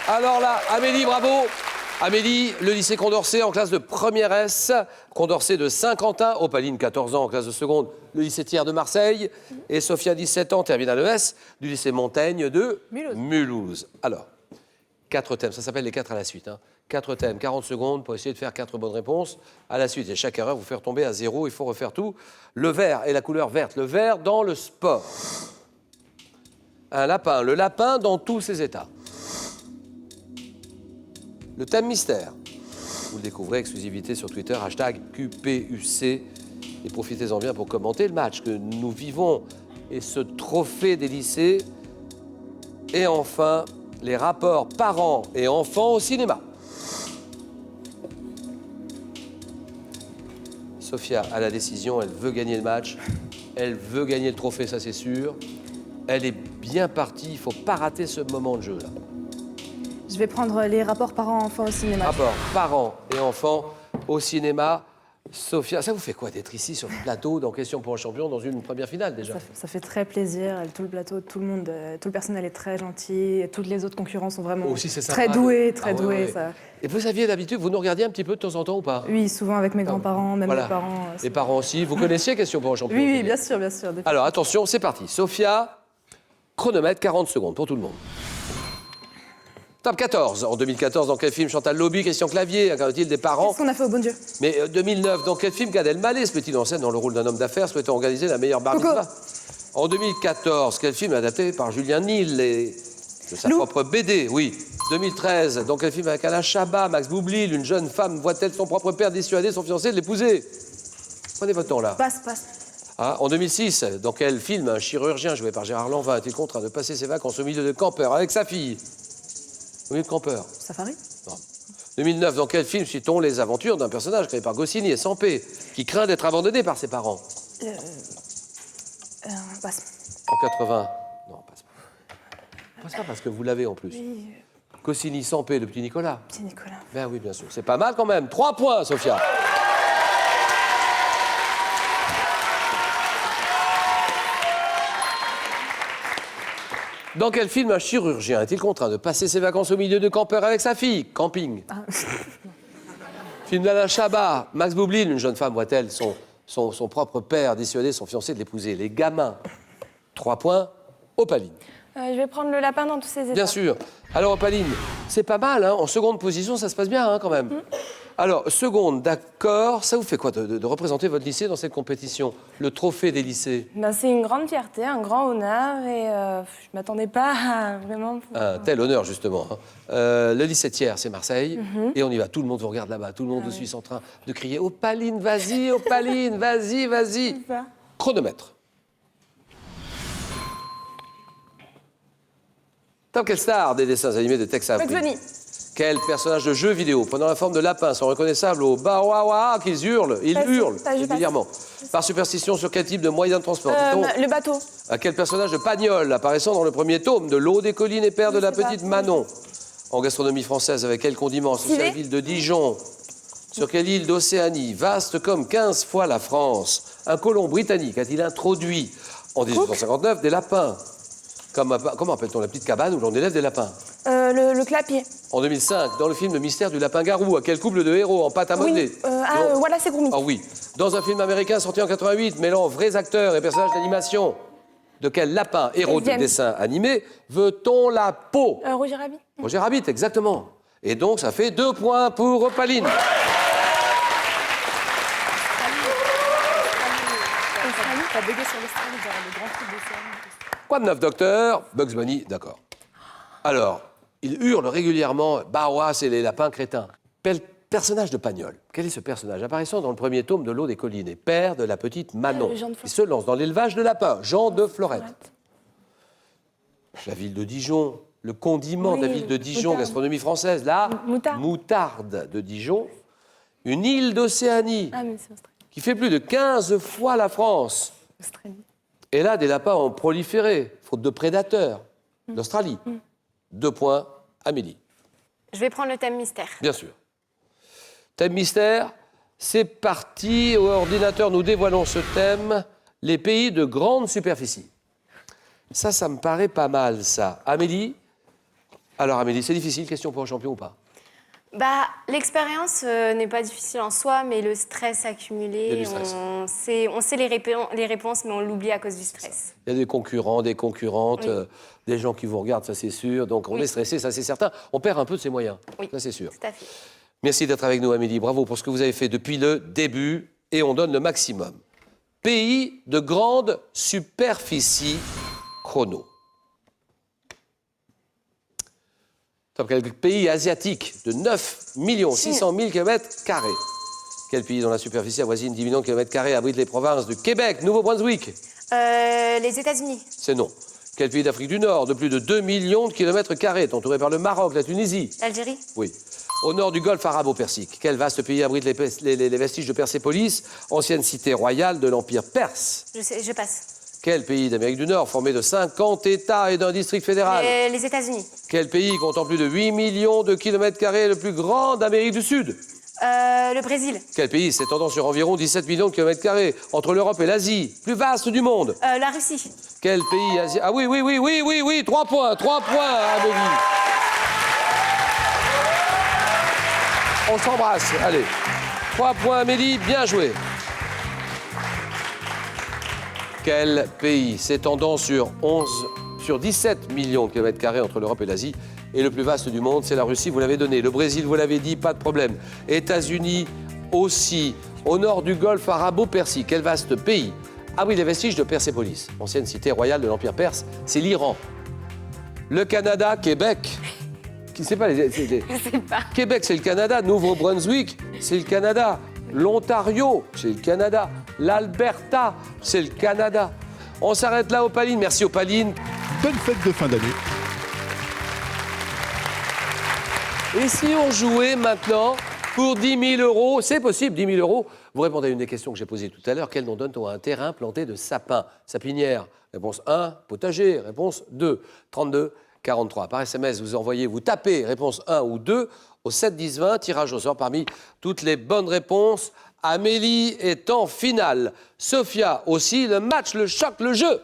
Alors là, Amélie, bravo. Amélie, le lycée Condorcet en classe de première S, Condorcet de Saint-Quentin, Opaline, 14 ans en classe de seconde, le lycée Thiers de Marseille, et Sophia, 17 ans, terminale ES, du lycée Montaigne de Mulhouse. Alors, 4 thèmes, ça s'appelle les 4 à la suite. 4 thèmes, 40 secondes pour essayer de faire 4 bonnes réponses à la suite. Et chaque erreur vous fait retomber à 0, il faut refaire tout. Le vert et la couleur verte, le vert dans le sport. Un lapin, le lapin dans tous ses états. Le thème mystère, vous le découvrez, exclusivité sur Twitter, hashtag QPUC. Et profitez-en bien pour commenter le match que nous vivons et ce trophée des lycées. Et enfin, les rapports parents et enfants au cinéma. Sophia a la décision, elle veut gagner le match, elle veut gagner le trophée, ça c'est sûr. Elle est bien partie, il ne faut pas rater ce moment de jeu là. Je vais prendre les rapports parents-enfants au cinéma. Rapports parents et enfants au cinéma. Sophia, ça vous fait quoi d'être ici sur le plateau dans Question pour un champion dans une première finale déjà? Ça fait très plaisir. Tout le plateau, tout le monde, tout le personnel est très gentil. Et toutes les autres concurrents sont vraiment aussi, c'est très sympa, doués, Ah ouais. Ça. Et vous aviez d'habitude, vous nous regardiez un petit peu de temps en temps ou pas? Oui, souvent avec mes grands-parents, même Voilà. mes parents. Les parents aussi. Vous connaissiez Question pour un champion? Oui, bien sûr, bien sûr. Alors attention, c'est parti. Sophia, chronomètre 40 secondes pour tout le monde. Top 14. En 2014, dans quel film Chantal Lobby, Christian Clavier, incarne-t-il des parents? Qu'est-ce qu'on a fait au bon Dieu? Mais 2009, dans quel film Gad Elmaleh se met-il en scène dans le rôle d'un homme d'affaires souhaitant organiser la meilleure bar mitzvah? En 2014, quel film adapté par Julien Nil et de sa propre BD? Oui. 2013, dans quel film avec Alain Chabat, Max Boublil, une jeune femme voit-elle son propre père dissuader son fiancé de l'épouser? Prenez votre temps là. Passe. Ah, en 2006, dans quel film un chirurgien joué par Gérard Lanvin a-t-il contraint de passer ses vacances au milieu de campeurs avec sa fille? Au milieu de campeurs. Safari? Non. 2009, dans quel film suit-on les aventures d'un personnage créé par Goscinny et Sampé, qui craint d'être abandonné par ses parents? Passe. En 80. Non, passe pas. Passe pas parce que vous l'avez en plus. Oui. Goscinny, Sampé, le petit Nicolas. Petit Nicolas. Ben oui, bien sûr. C'est pas mal quand même. 3 points, Sophia. Dans quel film un chirurgien est-il contraint de passer ses vacances au milieu de campeurs avec sa fille? Camping. Film d'Alain Chabat. Max Boublil, une jeune femme voit-elle son propre père dissuader son fiancé de l'épouser? Les gamins. 3 points. Opaline. Je vais prendre le lapin dans tous ses états. Bien sûr. Alors, Opaline, c'est pas mal, hein. En seconde position, ça se passe bien, hein, quand même. Alors, seconde, d'accord. Ça vous fait quoi de représenter votre lycée dans cette compétition? Le trophée des lycées? Ben, c'est une grande fierté, un grand honneur et je m'attendais pas à vraiment... Un tel honneur, justement. Hein. Le lycée Thiers, c'est Marseille. Et on y va. Tout le monde vous regarde là-bas. Tout le monde vous suit en train de crier « Opaline, vas-y, Opaline, vas-y, vas-y ». Chronomètre. Top quelle star des dessins animés de Tex Avery? Bugs Bunny. Quel personnage de jeu vidéo, prenant la forme de lapin, sont reconnaissables au baouawa qu'ils hurlent? Ils hurlent régulièrement. Par superstition, sur quel type de moyen de transport? Le bateau. À quel personnage de Pagnol, apparaissant dans le premier tome de L'eau des collines et père de la petite Manon? En gastronomie française, avec quel condiment associé à la ville de Dijon? Sur quelle île d'Océanie, vaste comme 15 fois la France, un colon britannique a-t-il introduit en 1859 des lapins? Comment appelle-t-on la petite cabane où l'on élève des lapins? Le clapier. En 2005, dans le film Le mystère du lapin-garou, à quel couple de héros en pâte à modeler? Voilà, c'est Gourmi. Ah oui. Dans un film américain sorti en 88, mêlant vrais acteurs et personnages d'animation, de quel lapin, héros de dessin animé, veut-on la peau? Roger Rabbit. Roger Rabbit, exactement. Et donc, ça fait 2 points pour Opaline. T'as bugué sur l'Australie, genre le grand truc d'océan. Quoi de neuf, docteur? Bugs Bunny, d'accord. Alors, il hurle régulièrement « Bah, c'est les lapins crétins ». Personnage de Pagnol. Quel est ce personnage? Apparaissant dans le premier tome de L'eau des collines et père de la petite Manon. Il se lance dans l'élevage de lapins. Jean de Florette. La ville de Dijon. Le condiment de la ville de Dijon, moutarde. gastronomie française. La moutarde de Dijon. Une île d'Océanie Mais c'est Australie. qui fait plus de 15 fois la France. Et là, des lapins ont proliféré, faute de prédateurs. L'Australie. 2 points, Amélie. Je vais prendre le thème mystère. Bien sûr. Thème mystère, c'est parti. Au ordinateur, nous dévoilons ce thème, les pays de grande superficie. Ça me paraît pas mal, ça. Amélie, Alors Amélie, c'est difficile, question pour un champion ou pas? Bah, l'expérience n'est pas difficile en soi, mais le stress Il y a accumulé, du stress. on sait les réponses, mais on l'oublie à cause du stress. Il y a des concurrents, des concurrentes, Oui. des gens qui vous regardent, ça c'est sûr. Donc on Oui. est stressé, ça c'est certain. On perd un peu de ses moyens, Oui. ça c'est sûr. Tout à fait. Merci d'être avec nous Amélie, bravo pour ce que vous avez fait depuis le début et on donne le maximum. Pays de grande superficie chrono. Top, quel pays asiatique de 9 600 000 km². Quel pays dont la superficie avoisine 10 millions de km² abrite les provinces de Québec, Nouveau-Brunswick? Les États-Unis. C'est non. Quel pays d'Afrique du Nord de plus de 2 millions de km² est entouré par le Maroc, la Tunisie? L'Algérie. Oui. Au nord du golfe arabo-persique, quel vaste pays abrite les vestiges de Persépolis, ancienne cité royale de l'Empire perse? Je passe. Quel pays d'Amérique du Nord, formé de 50 États et d'un district fédéral? Les États-Unis. Quel pays comptant plus de 8 millions de km² est le plus grand d'Amérique du Sud? Le Brésil. Quel pays s'étendant sur environ 17 millions de km² entre l'Europe et l'Asie, plus vaste du monde? La Russie. Quel pays asiatique? Ah oui, 3 points, Amélie. On s'embrasse, allez. 3 points, Amélie, bien joué. Quel pays s'étendant sur 17 millions de km² entre l'Europe et l'Asie et le plus vaste du monde, c'est la Russie, vous l'avez donné. Le Brésil, vous l'avez dit, pas de problème. États-Unis aussi. Au nord du golfe arabo-persique, quel vaste pays abrite les vestiges de Persépolis, ancienne cité royale de l'Empire perse? C'est l'Iran. Le Canada, Québec. Qui sait pas Je sais pas. Québec, c'est le Canada. Nouveau-Brunswick, c'est le Canada. L'Ontario, c'est le Canada. L'Alberta, c'est le Canada. On s'arrête là, Opaline. Merci, Opaline. Bonne fête de fin d'année. Et si on jouait maintenant pour 10 000 €, c'est possible, 10 000 €. Vous répondez à une des questions que j'ai posées tout à l'heure. Quel nom donne-t-on à un terrain planté de sapins? Sapinière. Réponse 1, potager. Réponse 2, 32 43. Par SMS, vous tapez réponse 1 ou 2 au 7 10 20. Tirage au sort parmi toutes les bonnes réponses. Amélie est en finale. Sophia aussi. Le match, le choc, le jeu.